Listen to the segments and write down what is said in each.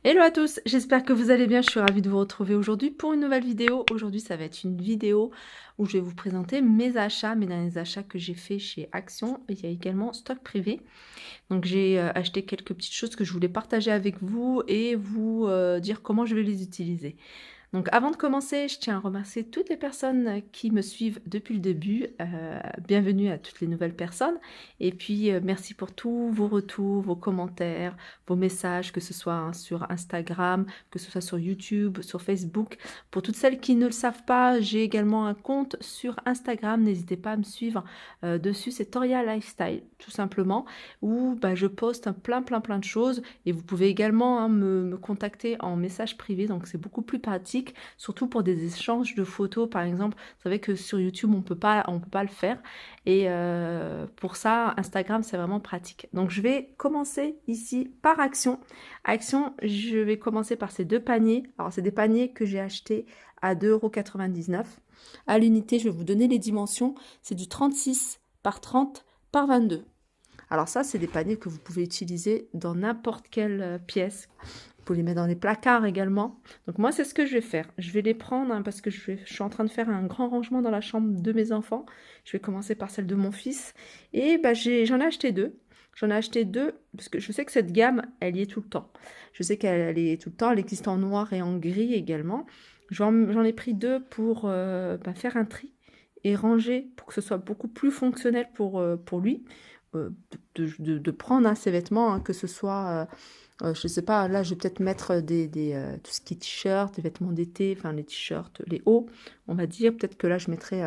Hello à tous, j'espère que vous allez bien, je suis ravie de vous retrouver aujourd'hui pour une nouvelle vidéo. Aujourd'hui ça va être une vidéo où je vais vous présenter mes achats, mes derniers achats que j'ai fait chez Action. Il y a également Stock Privé. Donc j'ai acheté quelques petites choses que je voulais partager avec vous et vous dire comment je vais les utiliser. Donc avant de commencer, je tiens à remercier toutes les personnes qui me suivent depuis le début. Bienvenue à toutes les nouvelles personnes. Et puis merci pour tous vos retours, vos commentaires, vos messages, que ce soit sur Instagram, que ce soit sur YouTube, sur Facebook. Pour toutes celles qui ne le savent pas, j'ai également un compte sur Instagram. N'hésitez pas à me suivre dessus. C'est Toria Lifestyle, tout simplement, où je poste plein de choses. Et vous pouvez également me contacter en message privé. Donc c'est beaucoup plus pratique. Surtout pour des échanges de photos, par exemple. Vous savez que sur YouTube, on peut pas le faire. Et pour ça, Instagram, c'est vraiment pratique. Donc, je vais commencer ici par Action. Action, je vais commencer par ces deux paniers. Alors, c'est des paniers que j'ai achetés à 2,99 € à l'unité. Je vais vous donner les dimensions. C'est du 36 par 30 par 22. Alors ça, c'est des paniers que vous pouvez utiliser dans n'importe quelle pièce. Vous pouvez les mettre dans les placards également. Donc moi, c'est ce que je vais faire. Je vais les prendre parce que je suis en train de faire un grand rangement dans la chambre de mes enfants. Je vais commencer par celle de mon fils. Et j'en ai acheté deux. J'en ai acheté deux parce que je sais que cette gamme, elle y est tout le temps. Je sais qu'elle est tout le temps. Elle existe en noir et en gris également. J'en ai pris deux pour faire un tri et ranger pour que ce soit beaucoup plus fonctionnel pour lui. De prendre ses vêtements, que ce soit, je sais pas, là je vais peut-être mettre tout ce qui est t-shirt, des vêtements d'été, enfin les t-shirts, les hauts, on va dire, peut-être que là je mettrai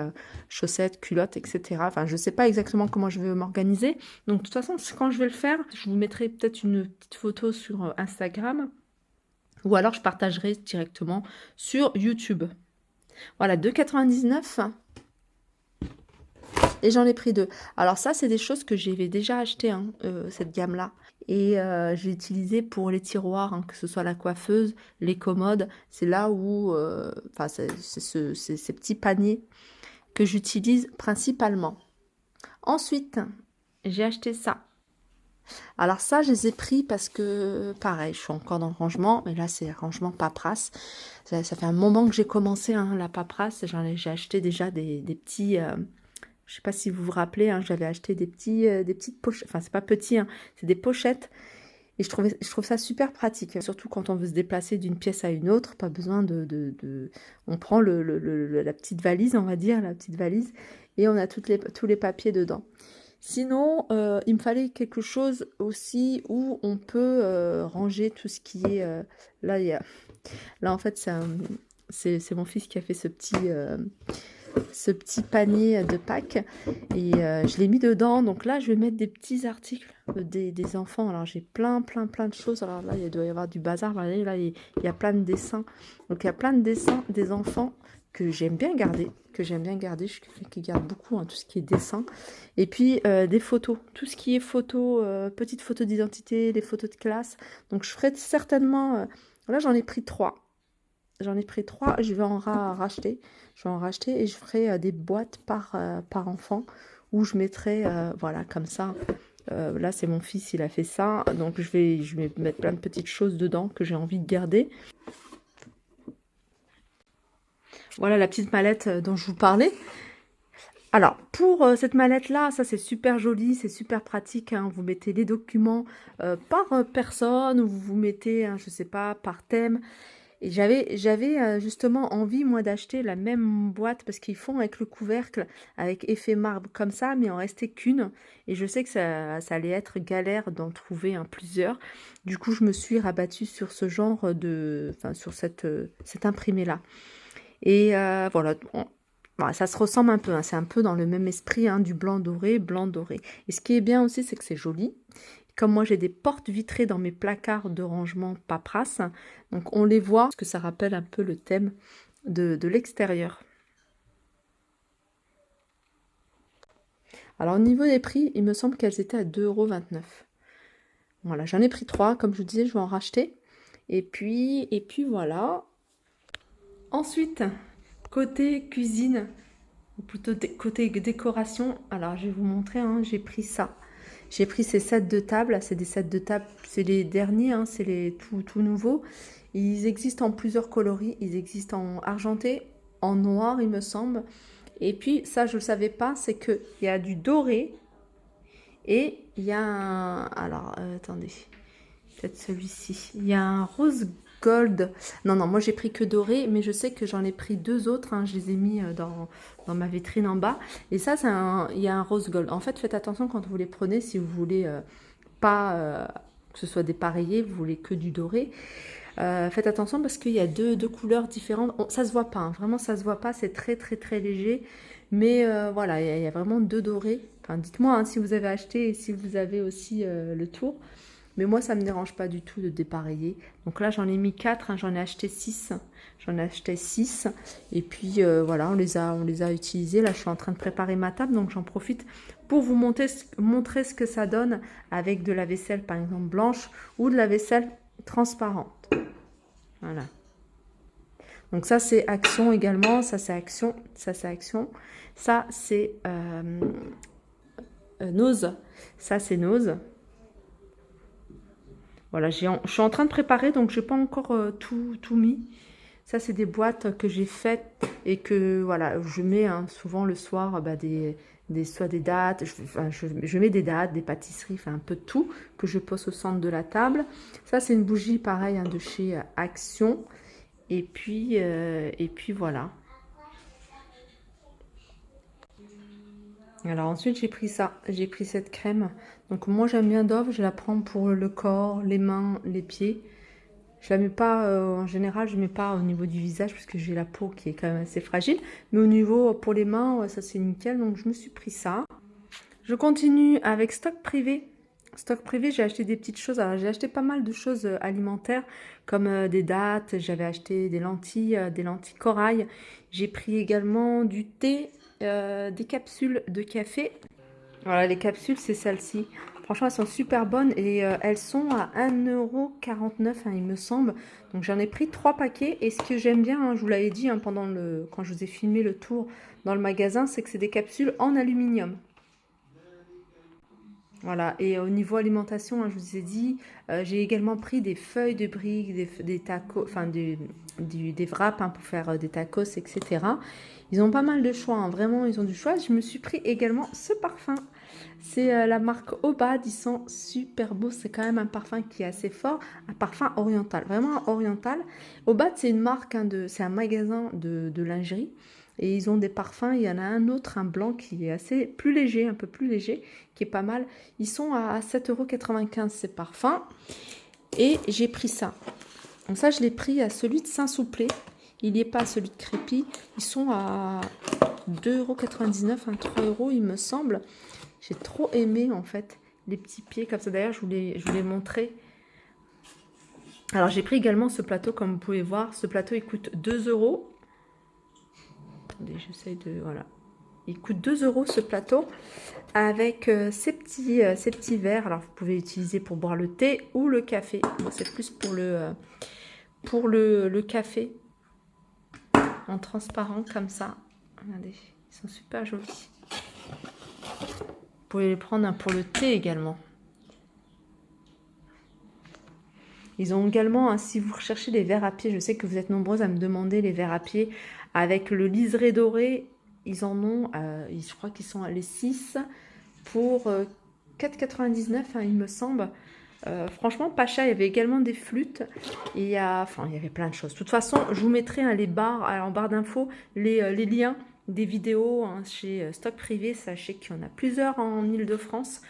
chaussettes, culottes, etc. Enfin je sais pas exactement comment je vais m'organiser, donc de toute façon quand je vais le faire, je vous mettrai peut-être une petite photo sur Instagram, ou alors je partagerai directement sur YouTube. Voilà, 2,99 €. Et j'en ai pris deux. Alors ça, c'est des choses que j'avais déjà achetées, cette gamme-là. Et j'ai utilisé pour les tiroirs, que ce soit la coiffeuse, les commodes. C'est là où, c'est ces petits paniers que j'utilise principalement. Ensuite, j'ai acheté ça. Alors ça, je les ai pris parce que, pareil, je suis encore dans le rangement. Mais là, c'est rangement paperasse. Ça fait un moment que j'ai commencé la paperasse. J'ai acheté déjà des petits... je ne sais pas si vous vous rappelez, j'avais acheté des petites pochettes, enfin c'est pas petit, c'est des pochettes. Et je trouve ça super pratique, surtout quand on veut se déplacer d'une pièce à une autre, pas besoin on prend la petite valise, on va dire, la petite valise, et on a tous les papiers dedans. Sinon, il me fallait quelque chose aussi où on peut ranger tout ce qui est... là, en fait, c'est mon fils qui a fait ce petit panier de Pâques et je l'ai mis dedans. Donc là, je vais mettre des petits articles des enfants. Alors j'ai plein de choses. Alors là, il doit y avoir du bazar. Là, il y a plein de dessins. Donc il y a plein de dessins des enfants que j'aime bien garder. Je suis quelqu'un qui garde beaucoup tout ce qui est dessin. Et puis des photos. Tout ce qui est photos, petites photos d'identité, les photos de classe. Donc je ferai certainement... là, j'en ai pris 3. Je vais en racheter. Je vais en racheter et je ferai des boîtes par enfant où je mettrai, voilà, comme ça. Là, c'est mon fils, il a fait ça. Donc, je vais mettre plein de petites choses dedans que j'ai envie de garder. Voilà la petite mallette dont je vous parlais. Alors, pour cette mallette-là, ça c'est super joli, c'est super pratique. Vous mettez les documents par personne ou vous mettez, je sais pas, par thème. Et j'avais justement envie, moi, d'acheter la même boîte parce qu'ils font avec le couvercle, avec effet marbre comme ça, mais en restait qu'une. Et je sais que ça allait être galère d'en trouver plusieurs. Du coup, je me suis rabattue sur ce genre sur cet imprimé-là. Et voilà, ça se ressemble un peu, c'est un peu dans le même esprit, du blanc doré, blanc doré. Et ce qui est bien aussi, c'est que c'est joli. Comme moi, j'ai des portes vitrées dans mes placards de rangement paperasse, donc on les voit, parce que ça rappelle un peu le thème de l'extérieur. Alors, au niveau des prix, il me semble qu'elles étaient à 2,29 €. Voilà, j'en ai pris 3, comme je vous disais, je vais en racheter. Et puis voilà. Ensuite, côté cuisine, ou plutôt côté décoration, alors je vais vous montrer, j'ai pris ça. J'ai pris ces sets de table, c'est des sets de table, c'est les derniers, hein, c'est les tout nouveaux. Ils existent en plusieurs coloris, ils existent en argenté, en noir il me semble. Et puis ça je ne le savais pas, c'est qu'il y a du doré et il y a un... Alors attendez, peut-être celui-ci. Il y a un rose gold. Non, moi j'ai pris que doré, mais je sais que j'en ai pris deux autres. Hein, je les ai mis dans ma vitrine en bas. Et ça, il y a un rose gold. En fait, faites attention quand vous les prenez, si vous voulez pas que ce soit dépareillé, vous voulez que du doré. Faites attention parce qu'il y a deux couleurs différentes. Ça se voit pas, hein, vraiment ça se voit pas, c'est très léger. Mais voilà, il y a vraiment deux dorés. Enfin, dites-moi hein, si vous avez acheté et si vous avez aussi le tour. Mais moi, ça ne me dérange pas du tout de dépareiller. Donc là, j'en ai mis 4, hein, j'en ai acheté 6. J'en ai acheté 6. Et puis voilà, on les a utilisés. Là, je suis en train de préparer ma table, donc j'en profite pour vous montrer ce que ça donne avec de la vaisselle, par exemple, blanche ou de la vaisselle transparente. Voilà. Donc ça, c'est Action également. Ça, c'est Action. Ça, c'est Action. Ça, c'est Nose. Ça, c'est Nose. Voilà, je suis en train de préparer, donc je n'ai pas encore tout mis. Ça, c'est des boîtes que j'ai faites et que voilà, je mets hein, souvent le soir soit des dates. Je mets des dates, des pâtisseries, enfin un peu de tout que je pose au centre de la table. Ça, c'est une bougie pareil hein, de chez Action. Et puis voilà. Alors ensuite j'ai pris ça, j'ai pris cette crème. Donc moi j'aime bien Dove, je la prends pour le corps, les mains, les pieds. Je la mets pas, en général je mets pas au niveau du visage parce que j'ai la peau qui est quand même assez fragile. Mais au niveau pour les mains, ouais, ça c'est nickel, donc je me suis pris ça. Je continue avec Stock Privé. Stock Privé, j'ai acheté des petites choses. Alors j'ai acheté pas mal de choses alimentaires comme des dattes, j'avais acheté des lentilles corail. J'ai pris également du thé. Des capsules de café. Voilà, les capsules, c'est celles-ci. Franchement, elles sont super bonnes et elles sont à 1,49 €, hein, il me semble. Donc, j'en ai pris 3 paquets. Et ce que j'aime bien, hein, je vous l'avais dit hein, quand je vous ai filmé le tour dans le magasin, c'est que c'est des capsules en aluminium. Voilà, et au niveau alimentation, hein, je vous ai dit, j'ai également pris des feuilles de briques, des tacos, enfin des wraps hein, pour faire des tacos, etc. Ils ont pas mal de choix, hein, vraiment, ils ont du choix. Je me suis pris également ce parfum. C'est la marque Obad, ils sont super beaux. C'est quand même un parfum qui est assez fort, un parfum oriental, vraiment oriental. Obad, c'est une marque, hein, c'est un magasin de lingerie. Et ils ont des parfums, il y en a un autre, un blanc qui est assez plus léger, un peu plus léger, qui est pas mal. Ils sont à 7,95 € ces parfums. Et j'ai pris ça. Donc ça, je l'ai pris à celui de Saint-Souplé. Il n'y est pas celui de Crépy. Ils sont à 2,99 €, 3 € il me semble. J'ai trop aimé en fait les petits pieds comme ça. D'ailleurs, je vous l'ai montré. Alors j'ai pris également ce plateau comme vous pouvez voir. Ce plateau il coûte 2 €. J'essaye de... Voilà. Il coûte 2 € ce plateau avec ces petits verres. Alors vous pouvez l'utiliser pour boire le thé ou le café. Moi c'est plus pour le café en transparent comme ça. Regardez, ils sont super jolis. Vous pouvez les prendre hein, pour le thé également. Ils ont également, hein, si vous recherchez des verres à pied, je sais que vous êtes nombreuses à me demander les verres à pied avec le liseré doré. Ils en ont, je crois qu'ils sont les 6 pour 4,99 €, hein, il me semble. Franchement, pas cher. Il y avait également des flûtes. Et il y avait plein de choses. De toute façon, je vous mettrai hein, en barre d'infos les liens des vidéos hein, chez Stock Privé. Sachez qu'il y en a plusieurs en Ile-de-France.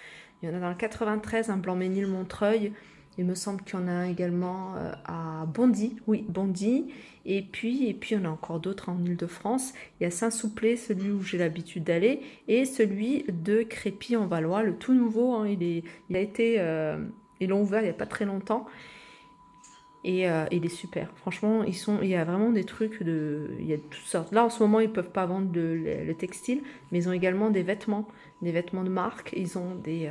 Il y en a dans le 93, un Blanc-Ménil-Montreuil. Il me semble qu'il y en a également à Bondy, oui, Bondy. Et puis il y en a encore d'autres en Ile-de-France. Il y a Saint-Souplé, celui où j'ai l'habitude d'aller, et celui de Crépy en Valois, le tout nouveau. Hein, ils l'ont ouvert il n'y a pas très longtemps. Et il est super. Franchement, il y a vraiment des trucs il y a toutes sortes. Là, en ce moment, ils ne peuvent pas vendre le textile, mais ils ont également des vêtements de marque. Ils ont des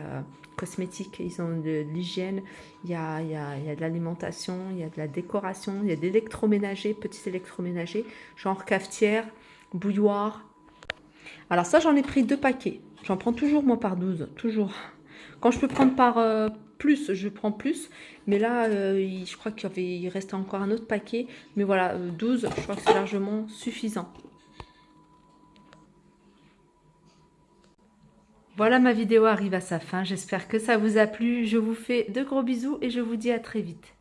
cosmétiques, ils ont de l'hygiène. Il y a de l'alimentation, il y a de la décoration, il y a des électroménagers, petits électroménagers, genre cafetière, bouilloire. Alors ça, j'en ai pris 2 paquets. J'en prends toujours, moi, par 12. Toujours. Quand je peux prendre par plus, je prends plus. Mais là, je crois il restait encore un autre paquet. Mais voilà, 12, je crois que c'est largement suffisant. Voilà, ma vidéo arrive à sa fin. J'espère que ça vous a plu. Je vous fais de gros bisous et je vous dis à très vite.